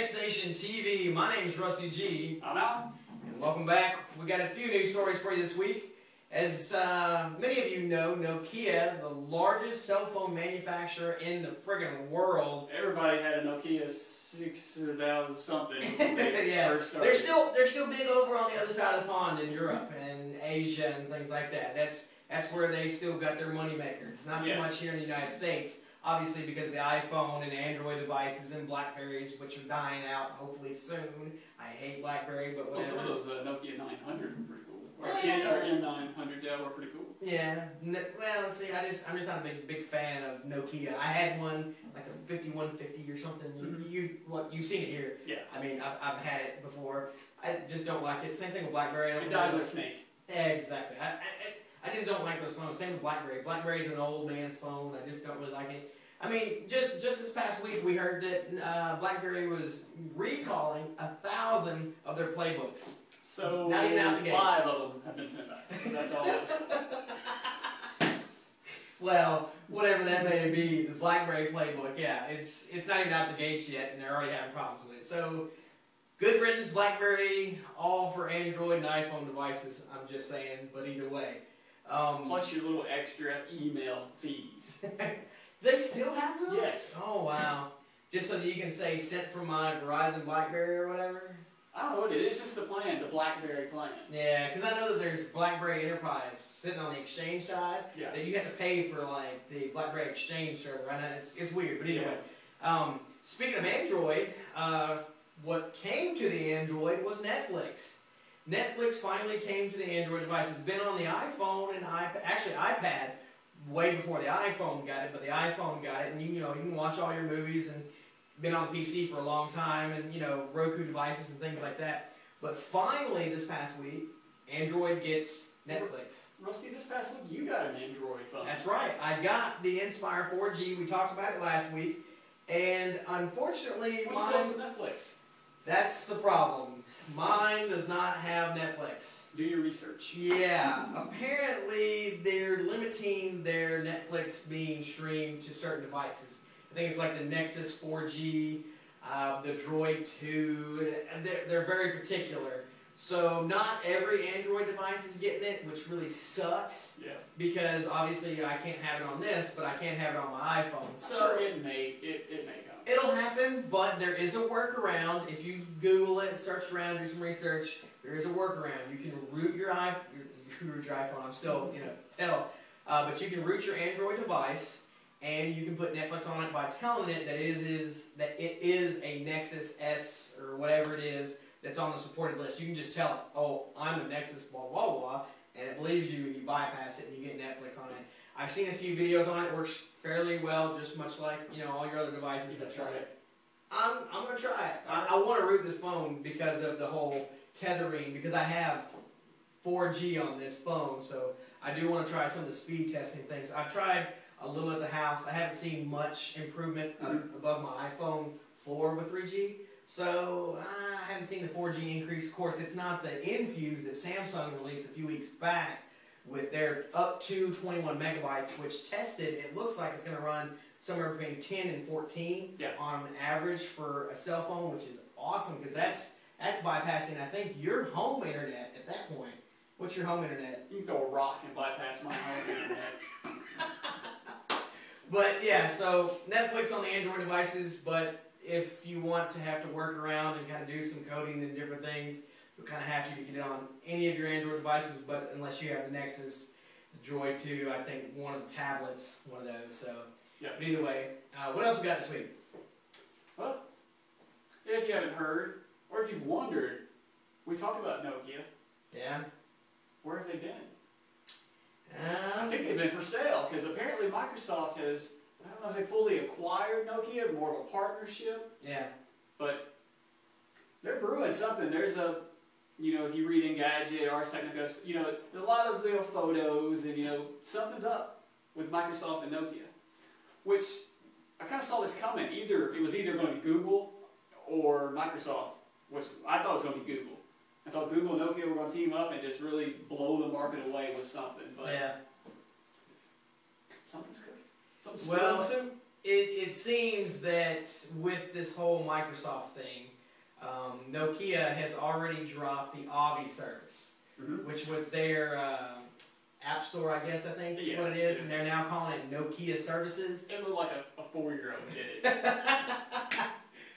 txTNationTV. My name's Rusty G. I'm out. And welcome back. We got a few news stories for you this week. As many of you know, Nokia, the largest cell phone manufacturer in the friggin' world. Everybody had a Nokia 6000 something. Yeah, they're still big over on the other side of the pond in Europe and Asia and things like that. That's where they still got their money makers. Not so much here in the United States. Obviously, because of the iPhone and Android devices and Blackberries, which are dying out hopefully soon. I hate Blackberry, but whatever. Well, some of those Nokia 900 were pretty cool. Or N900, yeah, were pretry cool. Yeah. Well, see, I'm just not a big fan of Nokia. I had one like the 5150 or something. You've seen it here. Yeah. I mean, I've had it before. I just don't like it. Same thing with Blackberry. It died with Snake. Exactly. I just don't like those phones. Same with Blackberry. Blackberry's an old man's phone. I just don't really like it. I mean, just this past week we heard that BlackBerry was recalling 1,000 of their playbooks. So not even out the gates. 5 of them have been sent back. That's all it is. Well, whatever that may be, the BlackBerry playbook, yeah, it's not even out the gates yet, and they're already having problems with it. So, good riddance, BlackBerry, all for Android and iPhone devices. I'm just saying, but either way. Plus your little extra email fees. They still have those? Yes. Oh, wow. Just so that you can say, sent from my Verizon BlackBerry or whatever? I don't know what it is. It's just the plan, the BlackBerry plan. Yeah, because I know that there's BlackBerry Enterprise sitting on the exchange side that you have to pay for, like, the BlackBerry Exchange server. I know it's weird, but either way. Speaking of Android, what came to the Android was Netflix. Netflix finally came to the Android device. It's been on the iPhone and iPad way before the iPhone got it, but the iPhone got it, and you can watch all your movies and been on the PC for a long time, and Roku devices and things like that. But finally, this past week, Android gets Netflix. Rusty, this past week you got an Android phone. That's right. I got the Inspire 4G. We talked about it last week, and unfortunately, what's close to Netflix? That's the problem. Mine does not have Netflix. Do your research. Yeah, apparently they're limiting their Netflix being streamed to certain devices. I think it's like the Nexus 4G, the Droid 2. They're very particular. So not every Android device is getting it, which really sucks. Yeah. Because obviously I can't have it on this, but I can't have it on my iPhone. So sure, it may come. It'll happen, but there is a workaround. If you Google it, search around, do some research, there is a workaround. You can root your iPhone. I'm still, but you can root your Android device, and you can put Netflix on it by telling it that it is a Nexus S or whatever it is that's on the supported list. You can just tell it, oh, I'm a Nexus blah blah blah, and it believes you, and you bypass it, and you get Netflix on it. I've seen a few videos on it. It works fairly well, just much like all your other devices that try it. I'm gonna try it. I want to root this phone because of the whole tethering. Because I have 4G on this phone, so I do want to try some of the speed testing things. I've tried a little at the house. I haven't seen much improvement above my iPhone 4 with 3G. So I haven't seen the 4G increase. Of course, it's not the Infuse that Samsung released a few weeks back with their up to 21 megabytes, which tested, it looks like it's going to run somewhere between 10 and 14 on average for a cell phone, which is awesome because that's bypassing, I think, your home internet at that point. What's your home internet? You can throw a rock and bypass my home internet. But yeah, so Netflix on the Android devices, but if you want to have to work around and kind of do some coding and different things, you'll kind of have to get it on any of your Android devices, but unless you have the Nexus, the Droid 2, I think one of the tablets, one of those. So, but either way, what else we got this week? Well, if you haven't heard, or if you've wondered, we talked about Nokia. Yeah. Where have they been? I think they've been for sale, because apparently Microsoft has, I don't know if they fully acquired Nokia, more of a partnership. Yeah. But they're brewing something. There's a, if you read Engadget, Ars Technica, there's a lot of photos, and something's up with Microsoft and Nokia. Which, I kind of saw this coming. It was either going to be Google or Microsoft, which I thought it was going to be Google. I thought Google and Nokia were going to team up and just really blow the market away with something. But something's cooking. Something's well, it seems that with this whole Microsoft thing, Nokia has already dropped the Avi service, which was their App Store, I guess, I think is what it is, and they're now calling it Nokia Services. It looked like a 4-year-old did it.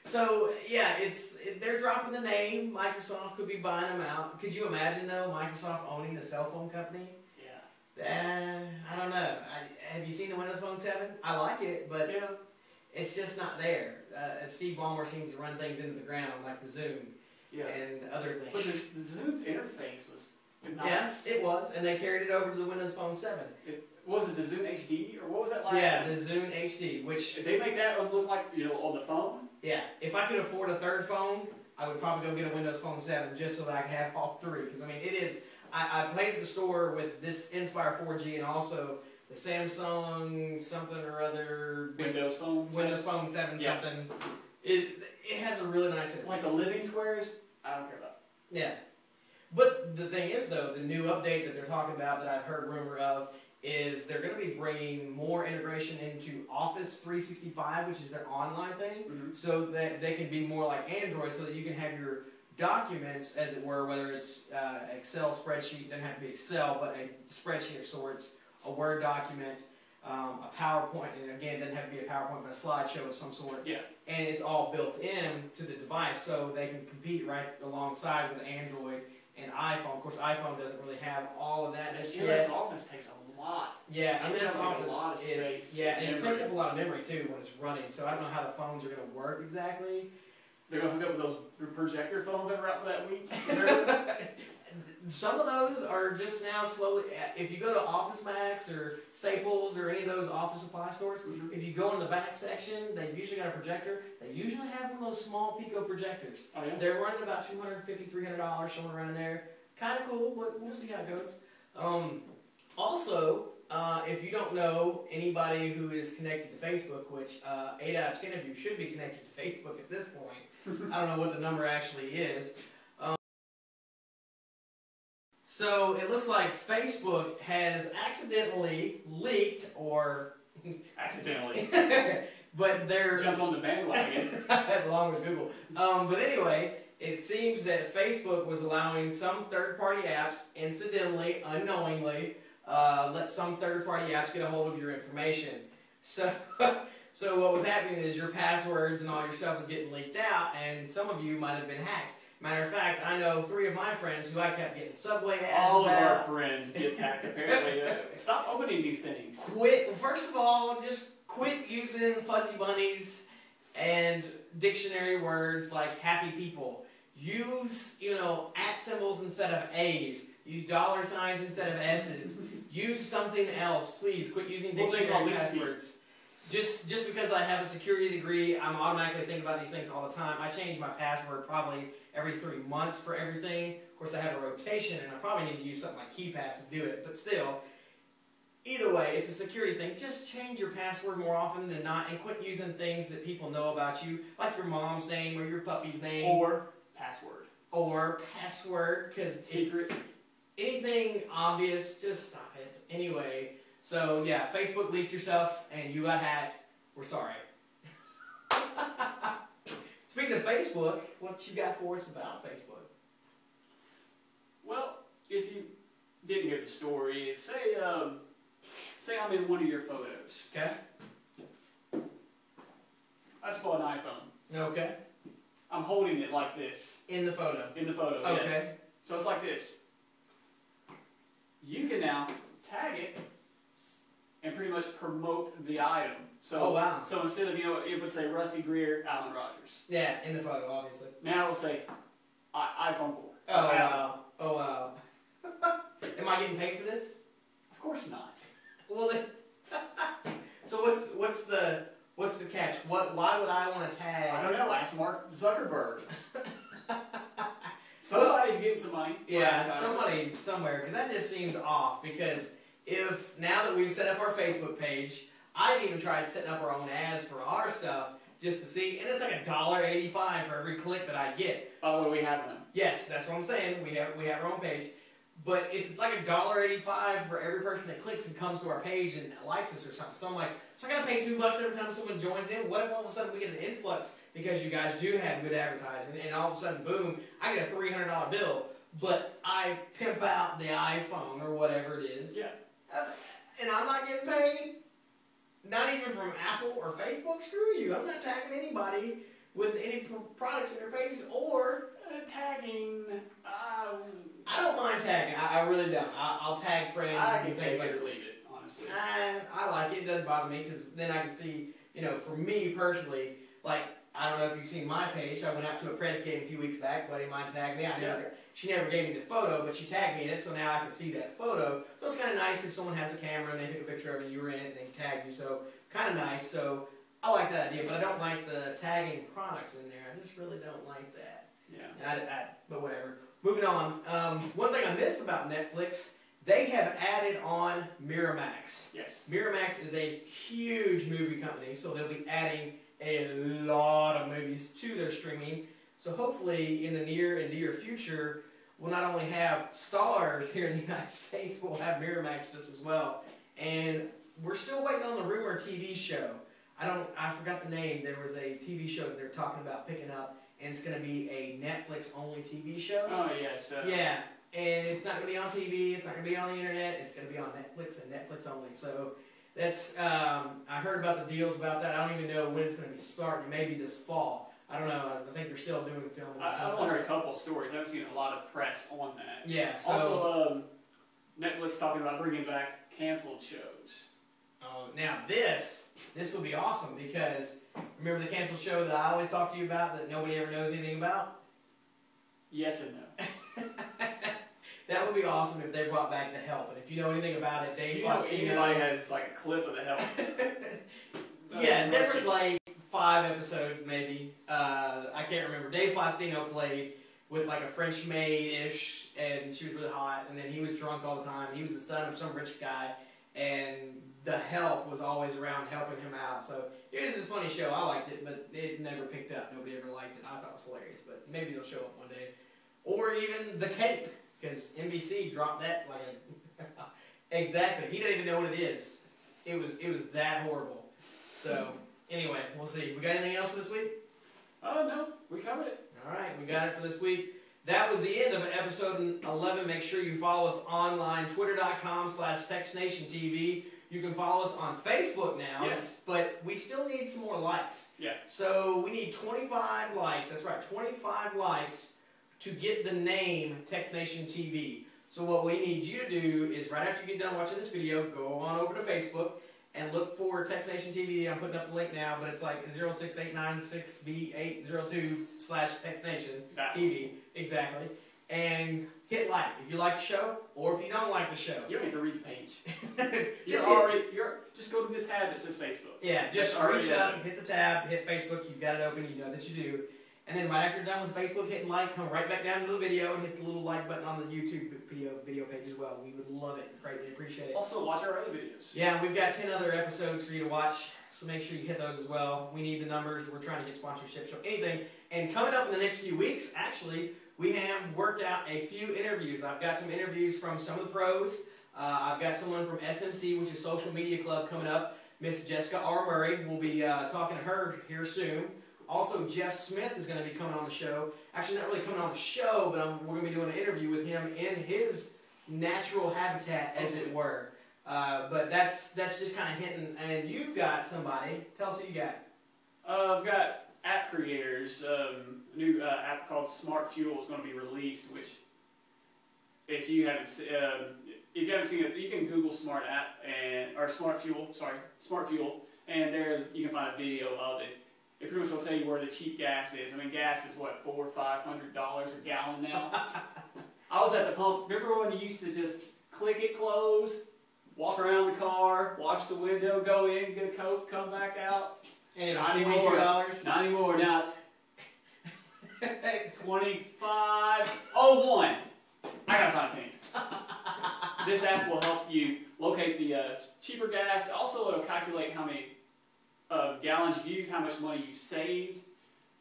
So, yeah, they're dropping the name. Microsoft could be buying them out. Could you imagine, though, Microsoft owning a cell phone company? Yeah. I don't know. Have you seen the Windows Phone 7? I like it, but it's just not there. Steve Ballmer seems to run things into the ground, like the Zoom and other things. But the Zoom's interface was nice. Yes, it was, and they carried it over to the Windows Phone 7. Was it the Zoom HD, or what was that last one? Yeah, the Zoom HD, which... If they make that look like, on the phone? Yeah, if I could afford a third phone, I would probably go get a Windows Phone 7 just so that I could have all three. Because, I mean, it is... I played at the store with this Inspire 4G and also the Samsung something or other... Windows Phone 7 something. It has a really nice interface. Like the living squares, I don't care about. Yeah. But the thing is, though, the new update that they're talking about that I've heard rumor of is they're going to be bringing more integration into Office 365, which is their online thing, so that they can be more like Android, so that you can have your documents, as it were, whether it's Excel spreadsheet, doesn't have to be Excel, but a spreadsheet of sorts, a Word document, a PowerPoint, and again, doesn't have to be a PowerPoint, but a slideshow of some sort. Yeah. And it's all built in to the device, so they can compete right alongside with Android and iPhone. Of course, iPhone doesn't really have all of that just yet. MS Office takes a lot. Yeah, MS Office, a lot of space. And it takes up a lot of memory too when it's running. So I don't know how the phones are going to work exactly. They're going to hook up with those projector phones that were out for that week. Some of those are just now slowly. If you go to Office Max or Staples or any of those office supply stores, if you go in the back section, they've usually got a projector. They usually have one of those small Pico projectors. Oh, yeah? They're running about $250, $300, somewhere around there. Kind of cool, but we'll see how it goes. Also, if you don't know anybody who is connected to Facebook, which 8 out of 10 of you should be connected to Facebook at this point. I don't know what the number actually is. So it looks like Facebook has accidentally leaked, or accidentally, but they're jumped on the bandwagon along with Google. But anyway, it seems that Facebook was allowing some third-party apps, incidentally, unknowingly, let some third-party apps get a hold of your information. So, so what was happening is your passwords and all your stuff was getting leaked out, and some of you might have been hacked. Matter of fact, I know 3 of my friends who I kept getting Subway ads all about. All of our friends gets hacked, apparently. Stop opening these things. First of all, just quit using fuzzy bunnies and dictionary words like happy people. Use, at symbols instead of A's. Use dollar signs instead of S's. Use something else, please. Quit using dictionary passwords. Just because I have a security degree, I'm automatically thinking about these things all the time. I change my password probably every 3 months for everything. Of course, I have a rotation, and I probably need to use something like KeyPass to do it. But still, either way, it's a security thing. Just change your password more often than not, and quit using things that people know about you, like your mom's name or your puppy's name. Or password. Or password, because secret. Anything obvious, just stop it. Anyway. So, yeah, Facebook leaked your stuff, and you got hacked. We're sorry. Speaking of Facebook, what you got for us about Facebook? Well, if you didn't hear the story, say I'm in one of your photos. Okay. I just bought an iPhone. Okay. I'm holding it like this. In the photo? In the photo, okay. Yes. So it's like this. You can now tag it and pretty much promote the item. So, oh, wow. So instead of, it would say Rusty Greer, Alan Rogers. Yeah, in the photo, obviously. Now it'll say iPhone 4. Oh, wow. Oh, wow. Am I getting paid for this? Of course not. Well, then, so what's the catch? Why would I want to tag? I don't know. Ask Mark Zuckerberg. Somebody's getting some money. Yeah, somebody somewhere, because that just seems off. Because if now that we've set up our Facebook page, I've even tried setting up our own ads for our stuff just to see, and it's like $1.85 for every click that I get. Oh, so we have them. Yes, that's what I'm saying. We have our own page. but it's like $1.85 for every person that clicks and comes to our page and likes us or something. So I'm like, so I gotta pay $2 every time someone joins in. What if all of a sudden we get an influx because you guys do have good advertising, and all of a sudden, boom, I get a $300 bill, but I pimp out the iPhone or whatever it is. Yeah. And I'm not getting paid. Not even from Apple or Facebook. Screw you. I'm not tagging anybody with any products in their pages or tagging. I don't mind tagging. I really don't. I'll tag friends. I can take it or leave it, honestly. I like it. It doesn't bother me because then I can see, you know, for me personally, like, I don't know if you've seen my page. I went out to a Preds game a few weeks back. Buddy of mine tagged me. She never gave me the photo, but she tagged me in it, so now I can see that photo. So it's kind of nice if someone has a camera and they took a picture of it and you were in it and they tagged you. So kind of nice. So I like that idea, but I don't like the tagging products in there. I just really don't like that. Yeah. But whatever. Moving on. One thing I missed about Netflix, they have added on Miramax. Yes. Miramax is a huge movie company, so they'll be adding a lot of movies to their streaming. So hopefully in the near and dear future, we'll not only have stars here in the United States, but we'll have Miramax just as well. And we're still waiting on the rumor TV show. I forgot the name. There was a TV show that they're talking about picking up, and it's going to be a Netflix-only TV show. Oh, yes. Yeah, and it's not going to be on TV. It's not going to be on the internet. It's going to be on Netflix and Netflix only. So that's, I heard about the deals about that. I don't even know when it's going to be starting. Maybe this fall. I don't know. I think they're still doing filming. I've only heard a couple of stories. I haven't seen a lot of press on that. Yeah. So, also, Netflix talking about bringing back canceled shows. Now this will be awesome because remember the canceled show that I always talk to you about that nobody ever knows anything about? Yes and no. That would be awesome if they brought back The Help. And if you know anything about it, Dave Faustino. Anybody has like a clip of The Help. Yeah, there was like 5 episodes maybe. I can't remember. Dave Faustino played with like a French maid-ish, and she was really hot, and then he was drunk all the time. He was the son of some rich guy, and The Help was always around helping him out. So it was a funny show. I liked it, but it never picked up. Nobody ever liked it. I thought it was hilarious, but maybe it'll show up one day. Or even The Cape, because NBC dropped that like a exactly. He didn't even know what it is. It was that horrible. So anyway, we'll see. We got anything else for this week? Oh no, we covered it. All right, we got it for this week. That was the end of episode 11. Make sure you follow us online, twitter.com/txtNationTV. You can follow us on Facebook now. Yes. But we still need some more likes. Yeah. So we need 25 likes. That's right, 25 likes to get the name txtNationTV. So what we need you to do is right after you get done watching this video, go on over to Facebook and look for txtNationTV. I'm putting up the link now, but it's like 06896B802/txtNationTV. Exactly. And hit like if you like the show, or if you don't like the show. You don't need to read the page. Just go to the tab that says Facebook. Yeah, just reach up, hit the tab, hit Facebook. You've got it open. You know that you do. And then right after you're done with Facebook hitting like, come right back down to the video and hit the little like button on the YouTube video page as well. We would love it. Greatly appreciate it. Also, watch our other videos. Yeah, we've got 10 other episodes for you to watch, so make sure you hit those as well. We need the numbers. We're trying to get sponsorships or anything. And coming up in the next few weeks, actually, we have worked out a few interviews. I've got some interviews from some of the pros. I've got someone from SMC, which is Social Media Club, coming up. Miss Jessica R. Murray. We'll be talking to her here soon. Also, Jeff Smith is going to be coming on the show. Actually, not really coming on the show, but we're going to be doing an interview with him in his natural habitat, as it were. But that's just kind of hinting. And you've got somebody. Tell us who you got. I've got app creators. A new app called Smart Fuel is going to be released. Which, if you haven't seen it, you can Google Smart Fuel, and there you can find a video of it. It pretty much will tell you where the cheap gas is. I mean, gas is what, $400 or $500 a gallon now. I was at the pump. Remember when you used to just click it close, walk around the car, watch the window go in, get a Coke, come back out? And it was $72. Not anymore. Now it's $25.01. I gotta find a penny. This app will help you locate the cheaper gas. Also, it'll calculate how many gallons you've used, how much money you've saved.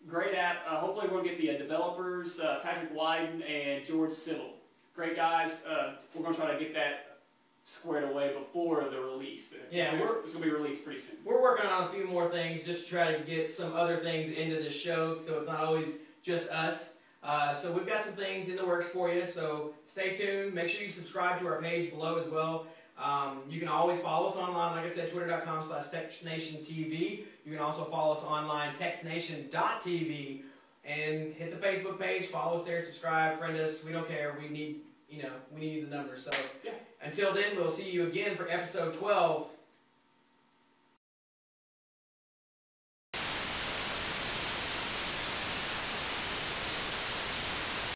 Great app. Hopefully we're going to get the developers, Patrick Wyden and George Sybil. great guys. We're going to try to get that squared away before the release. Yeah, it's going to be released pretty soon. We're working on a few more things just to try to get some other things into this show, so it's not always just us. So we've got some things in the works for you, so stay tuned. Make sure you subscribe to our page below as well. You can always follow us online, like I said, twitter.com/txtNationTV. You can also follow us online, txtNation.tv, and hit the Facebook page, follow us there, subscribe, friend us. We don't care. We need, we need the numbers. So yeah. Until then, we'll see you again for episode 12.